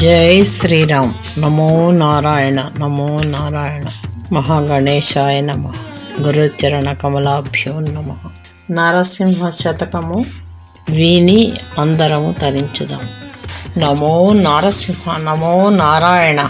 జై శ్రీరామ్. నమో నారాయణ, నమో నారాయణ. మహాగణేశాయ నమ. గురుచరణ కమలాభ్యో నమ. నరసింహ శతకము విని అందరము తరించుదాం. నమో నారసింహ, నమో నారాయణ.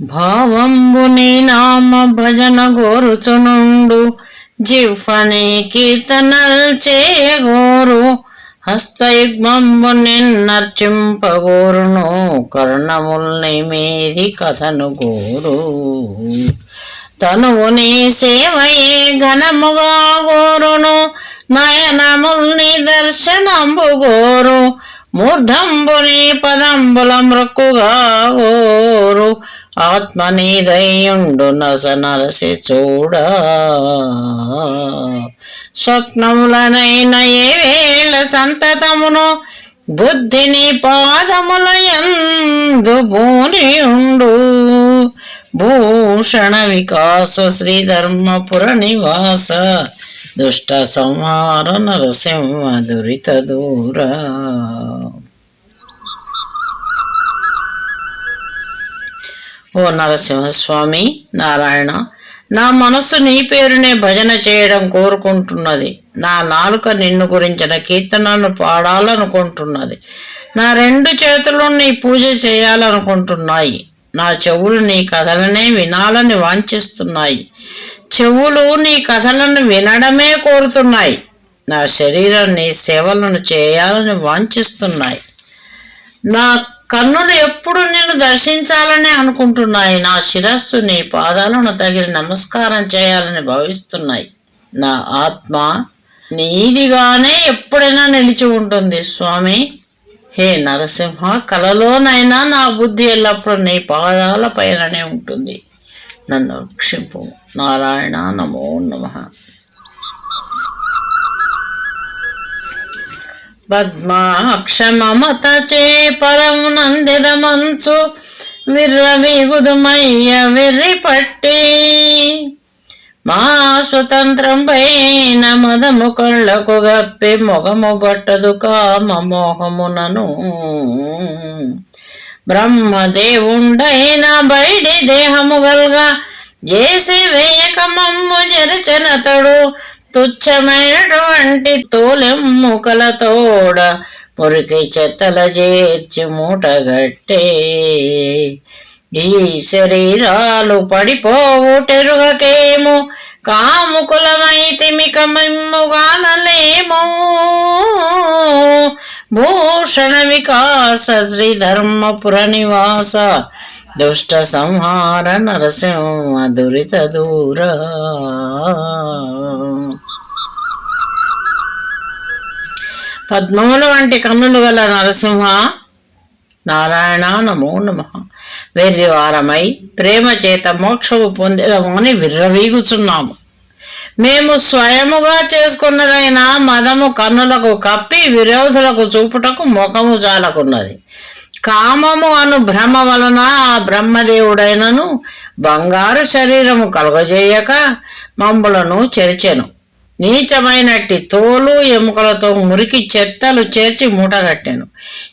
భావంబుని నామ భజన గోరుచునుండు, జిహ్వని కీర్తనల్ చేయగోరు, హస్తయుగ్మంబు నిన్నర్చింపగోరును, కర్ణముల్ని మీది కథను గోరు. తనువుని సేవయే ఘనముగా గోరును, నయనముల్ని దర్శనంబు గోరు, మూర్ధంబుని పదంబుల మృక్కుగా గోరు, ఆత్మనీదయ్యుండు నస నరసి చూడా. స్వప్నములనైన ఏ వేళ సంతతమును, బుద్ధిని పాదముల యందు భూనియుండు. భూషణ వికాస శ్రీధర్మపుర నివాస, దుష్ట సంహార నరసింహ దురిత దూర. ఓ నరసింహస్వామి నారాయణ, నా మనస్సు నీ పేరునే భజన చేయడం కోరుకుంటున్నది. నా నాలుక నిన్ను గురించిన కీర్తనను పాడాలనుకుంటున్నది. నా రెండు చేతులు నీ పూజ చేయాలనుకుంటున్నాయి. నా చెవులు నీ కథలనే వినాలని వాంఛిస్తున్నాయి. చెవులు నీ కథలను వినడమే కోరుతున్నాయి. నా శరీరం నీ సేవలను చేయాలని వాంఛిస్తున్నాయి. నా కన్నులు ఎప్పుడు నిన్ను దర్శించాలని అనుకుంటున్నాయి. నా శిరస్సు నీ పాదాలను తగిలి నమస్కారం చేయాలని భావిస్తున్నాయి. నా ఆత్మ నీదిగానే ఎప్పుడైనా నిలిచి ఉంటుంది స్వామి. హే నరసింహ, కలలోనైనా నా బుద్ధి ఎల్లప్పుడూ నీ పాదాల పైననే ఉంటుంది. నన్ను రక్షింపు. నారాయణ నమో నమః. పద్మాక్ష మమత చే పరమునందిద మంచు, విర్రవీగుదుమయ్య వెర్రి పట్టి, మా స్వతంత్రం పైన మదము కళ్ళకు గప్పి, మొగము బట్టదు కామ మోహమునను. బ్రహ్మదేవుండైన బయడి దేహము గల్గా, చేసి వేయక మమ్ము జరచనతడు, తుచ్చమైనటువంటి తోలెమ్ముకలతోడ మురికి చెత్తల చేర్చి మూటగట్టే. ఈ శరీరాలు పడిపోవుటెరుగకేము, కాముకులమైతిమిక మిమ్ముగానలేము. భూషణ వికాస శ్రీధర్మపుర నివాస, దుష్ట సంహార నరసింహ దురిత దూర. పద్మముల వంటి కన్నులు గల నరసింహ నారాయణ నమో నమః. వెర్రివారమై ప్రేమ చేత మోక్షము పొందేదమని విర్రవీగుచున్నాము. మేము స్వయముగా చేసుకున్నదైన మదము కన్నులకు కప్పి, విరోధులకు చూపుటకు ముఖము చాలకున్నది. కామము అను భ్రమ వలన ఆ బ్రహ్మదేవుడైనను బంగారు శరీరము కలుగజేయక మమ్ములను చెరిచెను. నీచమైనట్టి తోలు ఎముకలతో మురికి చెత్తలు చేర్చి మూటగట్టెను.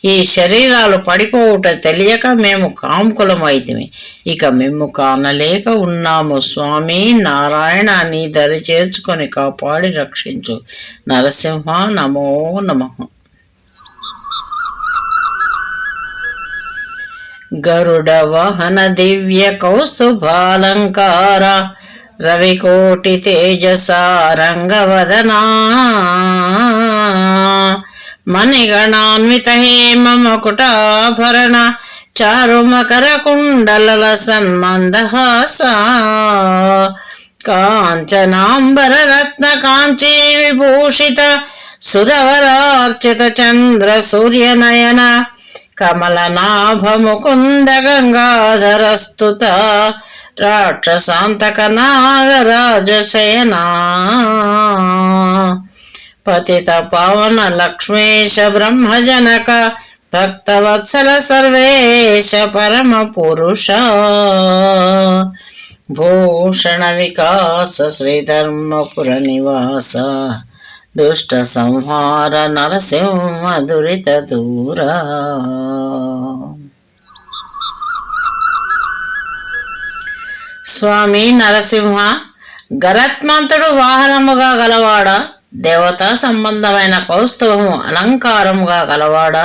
ఈ శరీరాలు పడిపోవుట తెలియక మేము కాముకులమైతిమి. ఇక మేము కానలేక ఉన్నాము స్వామి నారాయణ. నీ దరి చేర్చుకొని కాపాడి రక్షించు. నరసింహ నమో నమః. గరుడ వాహన దివ్య కౌస్తుభాలంకార, రవికోటి తేజసారంగవదనా, మణిగణాన్విత హేమ మకుటాభరణ, చారు మకర కుండలల సన్మందహాస, కాంచనాంబర రత్న కాంచీ విభూషిత, సురవరార్చిత చంద్ర సూర్యనయన, కమలనాభ ముకుంద గంగాధరస్తుత, రాక్షసాంతక నాగరాజ శయనా, పతిత పవన లక్ష్మేశ బ్రహ్మజనక, భక్తవత్సల సర్వేశ పరమ పురుష. భూషణ వికాస శ్రీధర్మపుర నివాస, దుష్ట సంహార నరసింహ దురిత దూరా. స్వామి నరసింహ, గరత్మంతుడు వాహనముగా గలవాడ, దేవతా సంబంధమైన కౌస్తుభము అలంకారముగా గలవాడ,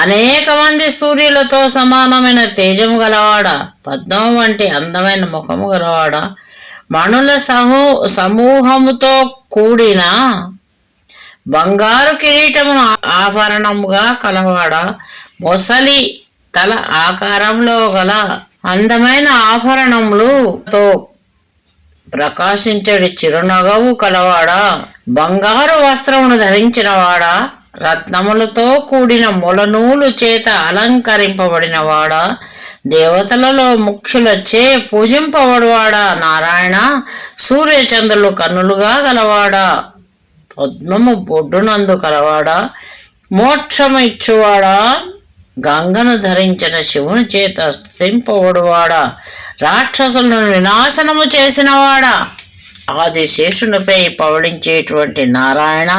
అనేక మంది సూర్యులతో సమానమైన తేజము గలవాడ, పద్మం వంటి అందమైన ముఖము గలవాడ, మణుల సమూహముతో కూడిన బంగారు కిరీటమును ఆభరణముగా కలవాడ, మొసలి తల ఆకారంలో గల అందమైన ఆభరణములతో ప్రకాశించడి చిరునగవు కలవాడా, బంగారు వస్త్రమును ధరించినవాడా, రత్నములతో కూడిన మొలనూలు చేత అలంకరింపబడినవాడా, దేవతలలో ముఖ్యులచే పూజింపబడువాడా నారాయణ, సూర్యచంద్రులు కన్నులుగా గలవాడా, పద్మము బొడ్డునందు కలవాడా, మోక్షము ఇచ్చువాడా, గంగను ధరించిన శివుని చేత స్తుతింపబడువాడా, రాక్షసులను వినాశనము చేసినవాడా, ఆదిశేషునిపై పవళించేటువంటి నారాయణ,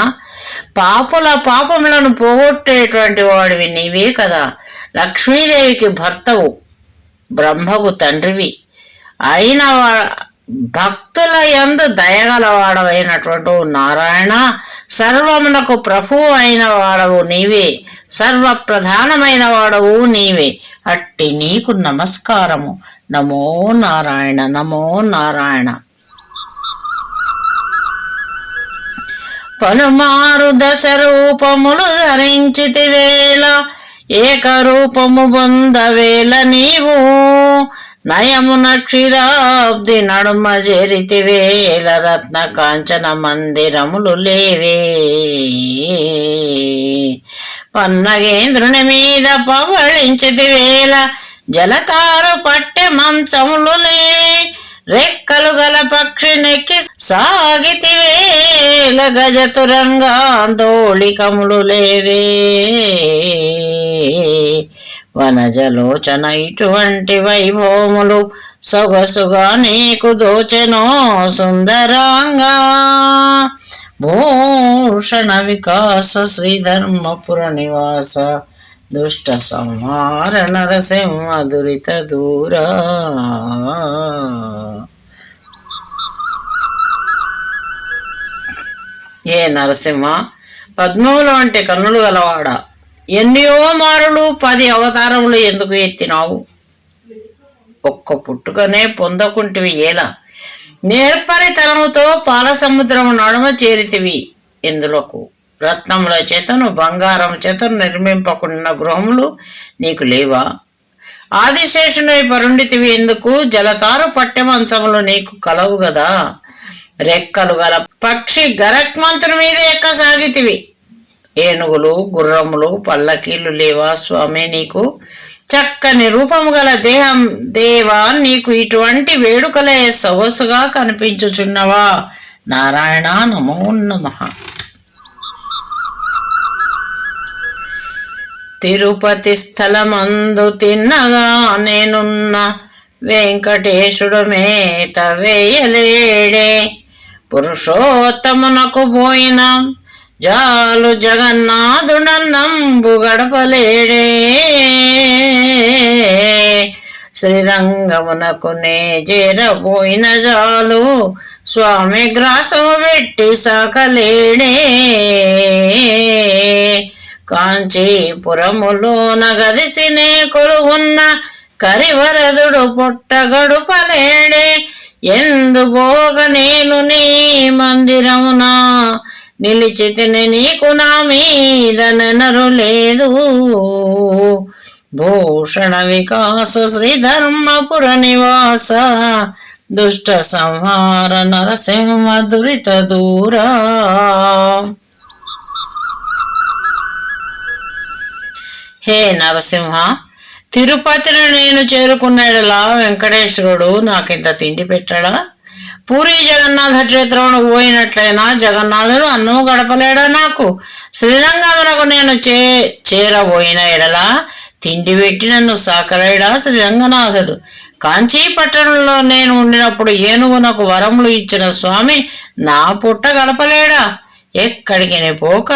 పాపుల పాపములను పోగొట్టేటువంటి వాడివి నీవే కదా. లక్ష్మీదేవికి భర్తవు, బ్రహ్మకు తండ్రివి అయిన భక్తుల యందు దయగలవాడవైనటువంటి నారాయణ, సర్వమునకు ప్రభువు అయిన వాడవు నీవే, సర్వప్రధానమైన వాడవు నీవే. అట్టి నీకు నమస్కారము. నమో నారాయణ, నమో నారాయణ. పలుమారు దశ రూపములు ధరించితివేళ, ఏకరూపము పొందవేళ నీవు, నయమున క్షీరాబ్ది నడుమ జరితివేళ, రత్న కాంచన మందిరములు లేవే, పన్నగేంద్రుని మీద పవళించితివేళ, జలతారు పట్టె మంచములు లేవే, రెక్కలు గల పక్షి నెక్కి సాగితివేళ, గజతురంగాందోళికములు లేవే, వనజలోచన ఇటువంటి వైభవములు సొగసుగా నీకు దోచెనో సుందరాంగా, భూషణ వికాస శ్రీధర్మపుర నివాస, దుష్ట సంహార నరసింహ దురిత దూరా. ఏ నరసింహ, పద్మముల వంటి కన్నులు గలవాడా, ఎన్నో మారులు 10 అవతారములు ఎందుకు ఎత్తినావు? ఒక్క పుట్టుకనే పొందకుంటివి ఎలా? నేర్పరితనముతో పాల సముద్రము నడుమ చేరితివి ఎందులకు? రత్నముల చేతను బంగారం చేతను నిర్మింపకున్న గృహములు నీకు లేవా? ఆదిశేషునై పరుండితివి ఎందుకు? జలతారు పట్టెమంచములు నీకు కలవు గదా. రెక్కలు గల పక్షి గరత్మంతుని మీద ఎక్కసాగితివి, ఏనుగులు గుర్రములు పల్లకీలు లేవా స్వామి నీకు? చక్కని రూపము గల దేహం దేవా, నీకు ఇటువంటి వేడుకలే సొగసుగా కనిపించుచున్నవా? నారాయణ, నమో నమః. తిరుపతి స్థలమందు తిన్నగా నేనున్న, వెంకటేశుడు మేత వేయలేడే, పురుషోత్తమునకు పోయిన జాలు జగన్నాథుడన్నంబు గడపలేడే, శ్రీరంగమునకు నే చేరబోయిన జాలు, స్వామి గ్రాసము పెట్టి సాకలేడే, కాంచీపురములోన గదిసినే కొలువున్న కరివరదుడు పొట్టగడుపలేడే, ఎందు భోగ నేను నీ మందిరమునా, నిలిచితిని నీకు నా మీద నెనరు లేదు, భూషణ వికాస శ్రీధర్మపుర నివాస, దుష్ట సంహార నరసింహ దురిత దూరా. హే నరసింహ, తిరుపతిని నేను చేరుకున్నాడలా వెంకటేశ్వరుడు నాకింత తిండి పెట్టాడా? పూరి జగన్నాథ క్షేత్రమును పోయినట్లయినా జగన్నాథుడు అన్నము గడపలేడా నాకు? శ్రీరంగమునకు నేను చేరబోయిన ఎడలా తిండి పెట్టి నన్ను సాకలేడా శ్రీరంగనాథుడు? కాంచీ పట్టణంలో నేను ఉండినప్పుడు ఏనుగునకు వరములు ఇచ్చిన స్వామి నా పుట్ట గడపలేడా? ఎక్కడికి పోక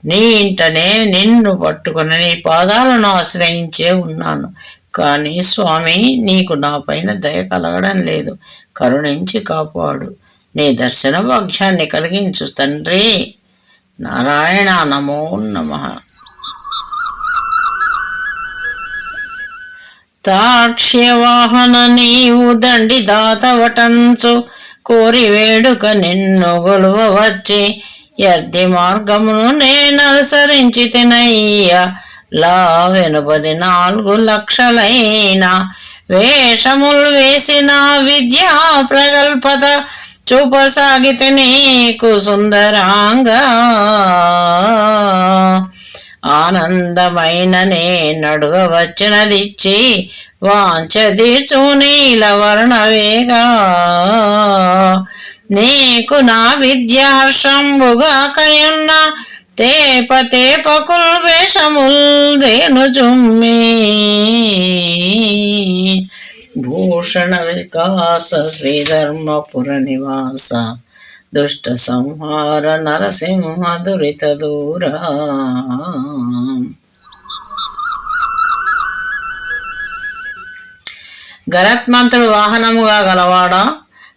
నీ ఇంటనే నిన్ను పట్టుకుని నీ పాదాలను ఆశ్రయించే ఉన్నాను. కానీ స్వామి, నీకు నా పైన దయ కలగడం లేదు. కరుణించి కాపాడు. నీ దర్శన భాగ్యాన్ని కలిగించు తండ్రి. నారాయణ. నమో నమః. తాక్ష్యవాహన నీవు దండి దాతవటంచు కోరి వేడుక నిన్ను గొలువ వచ్చి యర్ది మార్గమును నేననుసరించి తినయ్య లా 84 లక్షలైన వేషములు వేసిన విద్యా ప్రగల్పత చూపసాగితే నీకు సుందరాంగా ఆనందమైన నేనడుగవచ్చినదిచ్చి వాంఛదీర్చు నీల వర్ణవేగా నీకు నా విద్య హర్షంబుగా కయున్న తేప తేపకుల్ వేషముల్ దేను జుమ్మి భూషణ వికాస శ్రీధర్మపుర నివాస దుష్ట సంహార నరసింహ దురిత దూరా. గరత్మంతుడు వాహనముగా గలవాడా,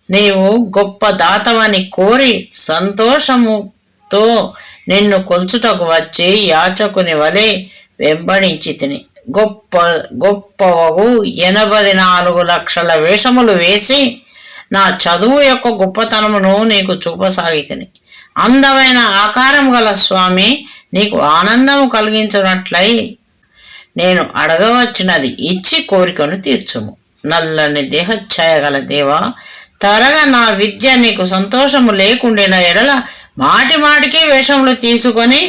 నీవు గొప్ప దాతవని కోరి సంతోషముతో నిన్ను కొల్చుటకు వచ్చి యాచకుని వలె వెంబడించి తిని గొప్పవగు 84 లక్షల వేషములు వేసి నా చదువు యొక్క గొప్పతనమును నీకు చూపసాగితిని. అందమైన ఆకారం గల స్వామి, నీకు ఆనందము కలిగించినట్లయి నేను అడగవచ్చినది ఇచ్చి కోరికను తీర్చుము. నల్లని దేహఛాయ గల దేవా, త్వరగా నా విద్య నీకు సంతోషము లేకుండిన ఎడల మాటి మాటికి వేషములు తీసుకొని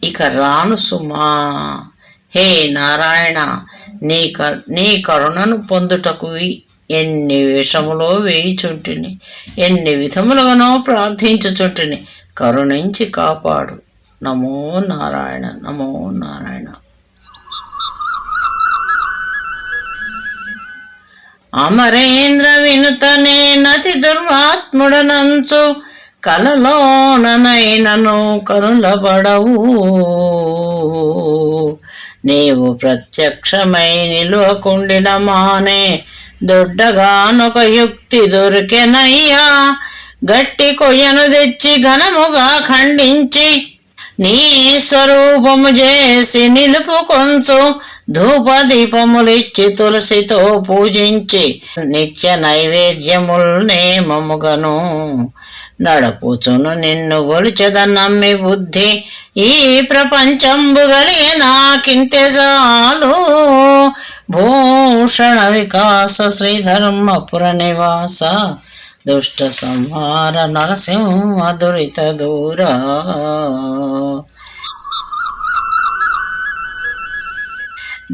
ఇక రాను సుమా. హే నారాయణ, నీ కరుణను పొందుటకు ఎన్ని వేషములో వేయిచుంటిని, ఎన్ని విధములుగానో ప్రార్థించుచుంటిని. కరుణించి కాపాడు. నమో నారాయణ. నమో నారాయణ. అమరేంద్ర వినుతనే నతి దుర్మాత్ముడనంచు కలలోననైనను కనులబడవు. నీవు ప్రత్యక్షమై నిలువకుండిన మానే దొడ్డగానొక యుక్తి దొరికెనయ్యా. గట్టి కొయ్యను తెచ్చి ఘనముగా ఖండించి నీ స్వరూపము చేసి నిలుపు కొంచు ధూపదీపములిచ్చి తులసితో పూజించి నిత్య నైవేద్యముల్ నేమముగను నడపుచును నిన్ను గొలిచెద నమ్మి బుద్ధి. ఈ ప్రపంచంబు గలిగే నాకింతే చాలు. భూషణ వికాస శ్రీధర్మపుర నివాస దుష్ట సంహార నరసింహ దురిత దూరా.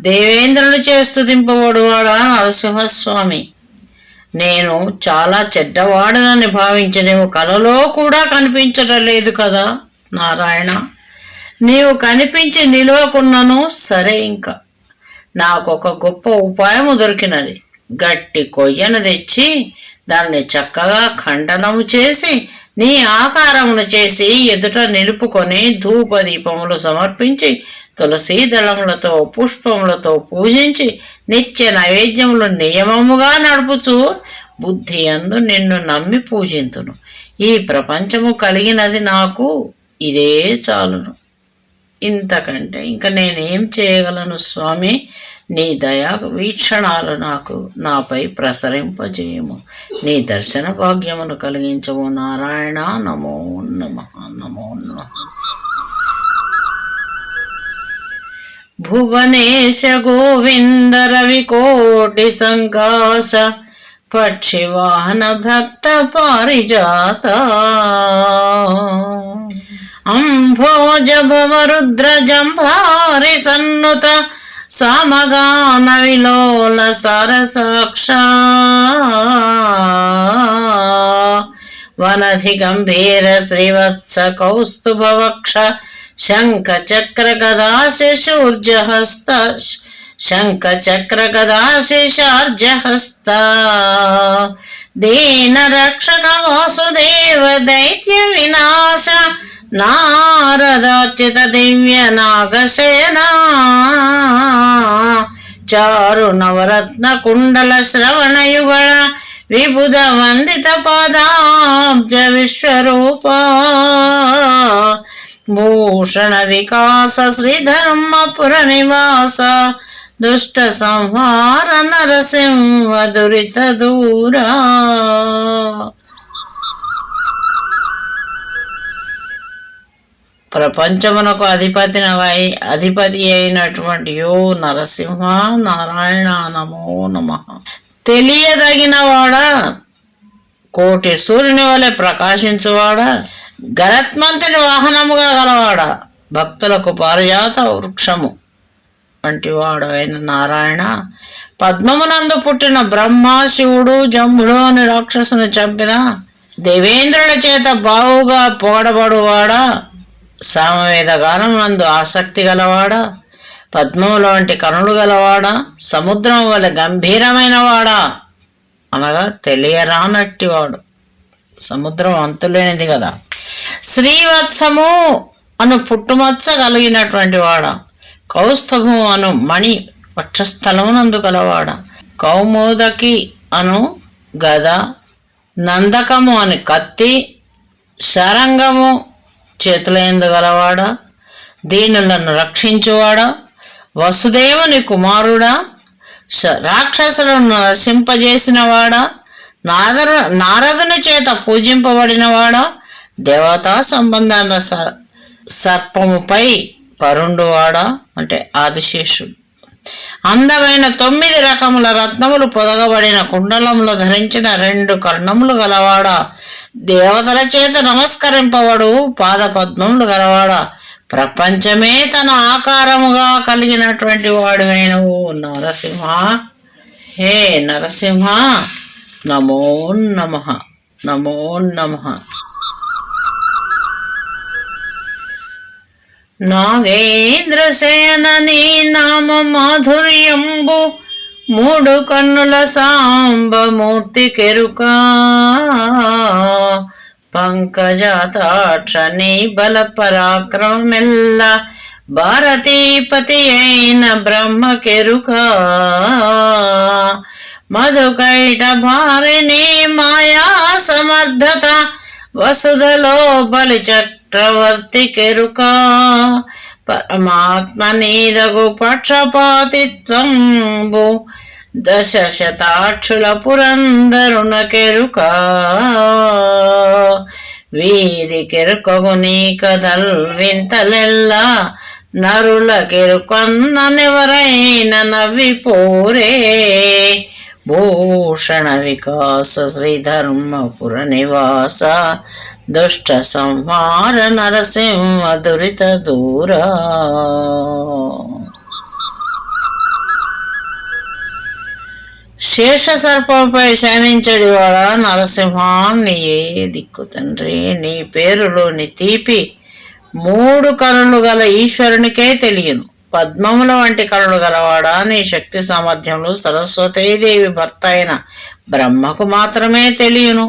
దేవేంద్రుడు చేస్తూ దింపబడువాడా నరసింహస్వామి, నేను చాలా చెడ్డవాడనని భావించనేమో కలలో కూడా కనిపించడం లేదు కదా నారాయణ. నీవు కనిపించి నిలవకున్నను సరే, ఇంకా నాకొక గొప్ప ఉపాయము దొరికినది. గట్టి కొయ్యను తెచ్చి దాన్ని చక్కగా ఖండనము చేసి నీ ఆకారమును చేసి ఎదుట నిలుపుకొని ధూపదీపములు సమర్పించి తులసీ దళములతో పుష్పములతో పూజించి నిత్య నైవేద్యములు నియమముగా నడుపుచు బుద్ధి అందు నిన్ను నమ్మి పూజింతును. ఈ ప్రపంచము కలిగినది నాకు ఇదే చాలును. ఇంతకంటే ఇంకా నేనేం చేయగలను స్వామి? నీ దయా వీక్షణాలు నాపై ప్రసరింపజేయము. నీ దర్శన భాగ్యమును కలిగించము నారాయణ. నమో నమః. నమో నమః. భువనేశ గోవింద రవి కోటి సంకాశ పక్షివాహన భక్త పారిజాత అంభోజ భవ రుద్ర జంభారి సన్నుత సామగాన విలోల సరసాక్ష వనధి గంభీర శ్రీవత్స కౌస్తుభవక్ష శంఖ చక్ర గదాశూర్జహస్త శంఖ చక్ర గదాశార్జహస్త దీన రక్షక వాసుదేవ దైత్య వినాశ నారదార్చిత దివ్య నాగసేనా చారు నవరత్న కుండల శ్రవణయుగళ విబుధ వందిత పాదాబ్జ విశ్వరూప భూషణ వికాస శ్రీధర్మపుర నివాస దుష్ట సంహార నరసింహ దురిత దూరా. ప్రపంచమునకు అధిపతి అయినటువంటి యో నరసింహ నారాయణ నమో నమః. తెలియదగినవాడా, కోటి సూర్యుని వలె ప్రకాశించువాడా, గరత్మంతుని వాహనముగా గలవాడా, భక్తులకు పారిజాత వృక్షము వంటి వాడు అయిన నారాయణ, పద్మమునందు పుట్టిన బ్రహ్మ శివుడు జంబుడు అని రాక్షసుని చంపిన దేవేంద్రుల చేత బావుగా పొగడబడువాడా, సామవేద గానం నందు ఆసక్తి గలవాడా, పద్మముల వంటి కనులు గలవాడా, సముద్రం వల్ల గంభీరమైన వాడా అనగా తెలియరానట్టివాడు, సముద్రం అంతులేనిది కదా, శ్రీవత్సము అను పుట్టుమచ్చ కలిగినటువంటి వాడా, కౌస్తభము అను మణి వక్షస్థలమునందు కలవాడ, కౌమోదకి అను గద, నందకము అని కత్తి, శరంగము చేతులందు గలవాడ, దీనులను రక్షించువాడా, వసుదేవుని కుమారుడా, రాక్షసులను నశింపజేసినవాడా, నారదుని చేత పూజింపబడినవాడా, దేవతా సంబంధాల సర్పముపై పరుండువాడా అంటే ఆదిశేషుడు, అందమైన 9 రకముల రత్నములు పొదగబడిన కుండలములు ధరించిన 2 కర్ణములు గలవాడా, దేవతల చేత నమస్కరింపబడు పాద పద్మములు గలవాడా, ప్రపంచమే తన ఆకారముగా కలిగినటువంటి వాడువైన ఓ నరసింహ, హే నరసింహ నమో నమః నమో నమః. నాగేంద్రసేన నీ నామ మాధుర్యంబు 3 కన్నుల సాంబమూర్తి కెరుక, పంకజాతాక్ష నీ బల పరాక్రమమెల్ల భారతీపతి అయిన బ్రహ్మ కెరుక, మధుకైట భారిణి మాయా సమర్థత వసుధలో బలి చక్రవర్తి కెరుక, పరమాత్మ నీదగు పక్షపాతిత్వంబు 10 శతాక్షుల పురందరున కెరుక, వీరి కెరుకగు నీ కథల్ వింతలెల్లా నరుల కెరుకన్నెవరైన నవ్విపోరే, భూషణ వికాస శ్రీధర్మపుర నివాస దుష్ట సంహార నరసింహ దురిత దూరా. శేష సర్పంపై శయనించడి వాడ నరసింహ నీయే దిక్కు తండ్రి, నీ పేరులోని తీపి 3 కనులు గల ఈశ్వరునికే తెలియను, పద్మముల వంటి కనులు గలవాడా, నీ శక్తి సామర్థ్యములు సరస్వతీదేవి భర్త అయిన బ్రహ్మకు మాత్రమే తెలియను,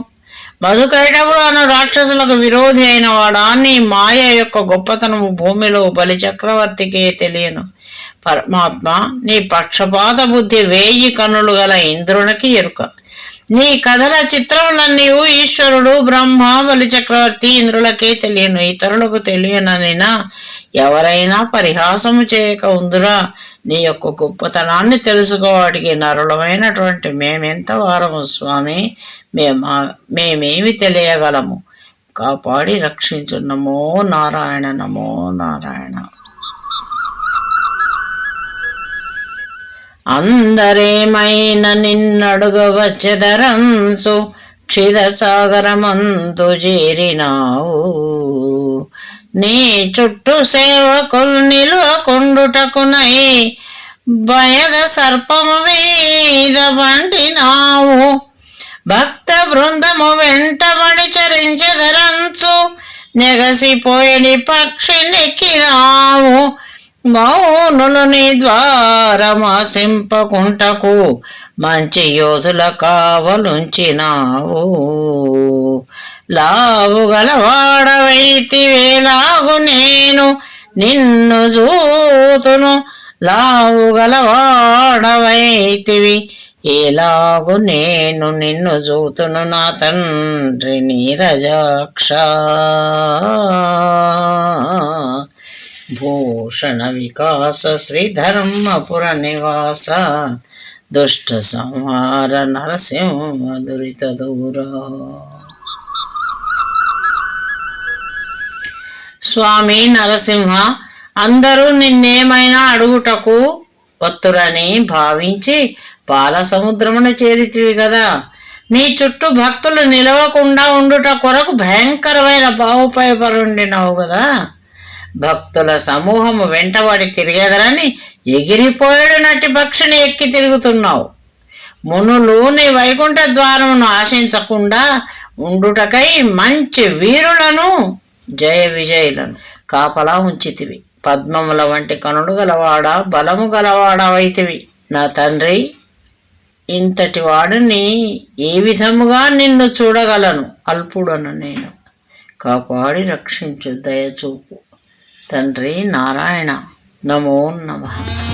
మధుకైటవులు అను రాక్షసులకు విరోధి అయిన వాడా, నీ మాయ యొక్క గొప్పతనము భూమిలో బలి చక్రవర్తికే తెలియను, పరమాత్మ నీ పక్షపాత బుద్ధి 1000 కన్నులు గల ఇంద్రునికి ఎరుక, నీ కథల చిత్రములన్నీ ఈశ్వరుడు బ్రహ్మ బలి చక్రవర్తి ఇంద్రులకే తెలియను, ఇతరులకు తెలియననినా ఎవరైనా పరిహాసము చేయక ఉందురా, నీ యొక్క గొప్పతనాన్ని తెలుసుకోవాటికి నరులమైనటువంటి మేమెంత వారము స్వామి, మేమేమి తెలియగలము, కాపాడి రక్షించు. నమో నారాయణ నమో నారాయణ. అందరేమైన నిన్నడుగవచ్చెదరంసు క్షీరసాగరమందు చేరినావు, నీ చుట్టూ సేవకులు నిలువకుండుటకునై భయద సర్పము మీద బండినావు, భక్త బృందము వెంటబడి చరించెదరంచు నెగసిపోయని పక్షి నెక్కినావు, మౌనులు నీ ద్వారమాసింపకుంటకు మంచి యోధుల కావలుంచినావు, లావు గలవాడవైతివేలాగు నేను నిన్ను చూతును. లావు గలవాడవైతివి ఎలాగు నేను నిన్ను చూతును నా తండ్రి నీరజాక్ష. భూషణ వికాస శ్రీధర్మపుర నివాస దుష్ట సంహార నరసింహ దురిత దూర. స్వామి నరసింహ, అందరూ నిన్నేమైనా అడుగుటకు వత్తురని భావించి పాల సముద్రమున చేరితివి కదా. నీ చుట్టూ భక్తులు నిలవకుండా ఉండుట కొరకు భయంకరమైన బావుపై పరుండినావు కదా. భక్తుల సమూహము వెంటబడి తిరిగేదరని ఎగిరిపోయాడు నటి పక్షిని ఎక్కి తిరుగుతున్నావు. మునులు నీ వైకుంఠ ద్వారమును ఆశించకుండా ఉండుటకై మంచి వీరులను జయ విజయులను కాపలా ఉంచితివి. పద్మముల వంటి కనుడు గలవాడ, బలము గలవాడవైతివి. నా తండ్రి, ఇంతటి వాడిని ఏ విధముగా నిన్ను చూడగలను? అల్పుడను నేను, కాపాడి రక్షించు, దయచూపు తండ్రి నారాయణ. నమో నమః.